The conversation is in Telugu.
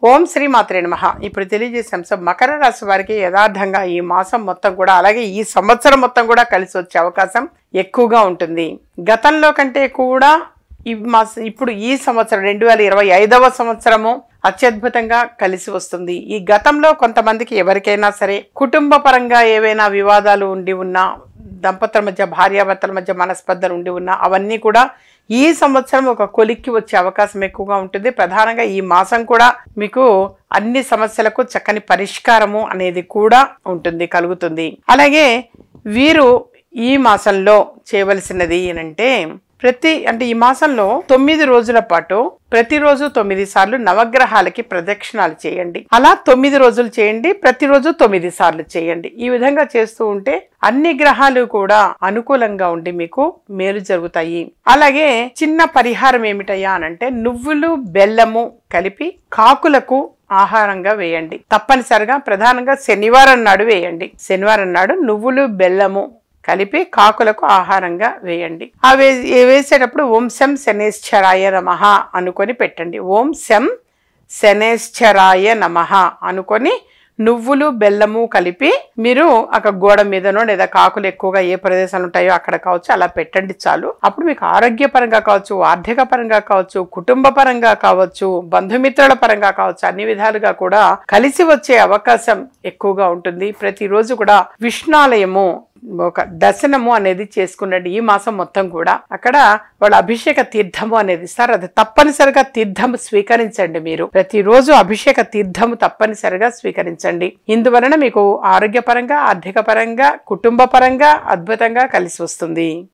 ఓం శ్రీ మాత్రే నమః. ఇప్పుడు తెలియజేసే అంశం మకర రాశి వారికి యథార్థంగా ఈ మాసం మొత్తం కూడా అలాగే ఈ సంవత్సరం మొత్తం కూడా కలిసి వచ్చే అవకాశం ఎక్కువగా ఉంటుంది. గతంలో కంటే కూడా ఇప్పుడు ఈ సంవత్సరం 2025వ సంవత్సరము అత్యద్భుతంగా కలిసి వస్తుంది. ఈ గతంలో కొంతమందికి ఎవరికైనా సరే కుటుంబ పరంగా ఏవైనా వివాదాలు ఉండి ఉన్నా, దంపతుల మధ్య భార్యాభర్తల మధ్య మనస్పర్ధలు ఉండి ఉన్నా అవన్నీ కూడా ఈ సంవత్సరం ఒక కొలిక్కి వచ్చే అవకాశం ఎక్కువగా ఉంటుంది. ప్రధానంగా ఈ మాసం కూడా మీకు అన్ని సమస్యలకు చక్కని పరిష్కారము అనేది కూడా కలుగుతుంది. అలాగే వీరు ఈ మాసంలో చేయవలసినది ఏంటంటే ఈ మాసంలో 9 రోజుల పాటు ప్రతిరోజు 9 సార్లు నవగ్రహాలకి ప్రదక్షిణాలు చేయండి. అలా 9 రోజులు చేయండి, ప్రతిరోజు 9 సార్లు చేయండి. ఈ విధంగా చేస్తూ ఉంటే అన్ని గ్రహాలు కూడా అనుకూలంగా ఉండి మీకు మేలు జరుగుతాయి. అలాగే చిన్న పరిహారం ఏమిటయ్యా అనంటే నువ్వులు బెల్లము కలిపి కాకులకు ఆహారంగా వేయండి. తప్పనిసరిగా ప్రధానంగా శనివారం నాడు వేయండి. శనివారం నాడు నువ్వులు బెల్లము కలిపి కాకులకు ఆహారంగా వేయండి. వేసేటప్పుడు ఓం శం శనేశ్వరాయ నమః అనుకొని పెట్టండి. ఓం శం శనేశ్వరాయ నమః అనుకొని నువ్వులు బెల్లము కలిపి మీరు అక్కడ గోడ మీదనో లేదా కాకులు ఎక్కువగా ఏ ప్రదేశాలు ఉంటాయో అక్కడ కావచ్చు అలా పెట్టండి చాలు. అప్పుడు మీకు ఆరోగ్యపరంగా కావచ్చు, ఆర్థిక పరంగా కావచ్చు, కుటుంబ పరంగా కావచ్చు, బంధుమిత్రుల పరంగా కావచ్చు, అన్ని విధాలుగా కూడా కలిసి వచ్చే అవకాశం ఎక్కువగా ఉంటుంది. ప్రతిరోజు కూడా విష్ణాలయము ఒక దర్శనము అనేది చేసుకున్నట్టు ఈ మాసం మొత్తం కూడా అక్కడ వాళ్ళ అభిషేక తీర్థము అనేది ఇస్తారు. అది తప్పనిసరిగా తీర్థము స్వీకరించండి. మీరు ప్రతిరోజు అభిషేక తీర్థము తప్పనిసరిగా స్వీకరించండి. ఇందువలన మీకు ఆరోగ్యపరంగా, ఆర్థిక పరంగా, కుటుంబ పరంగా అద్భుతంగా కలిసి వస్తుంది.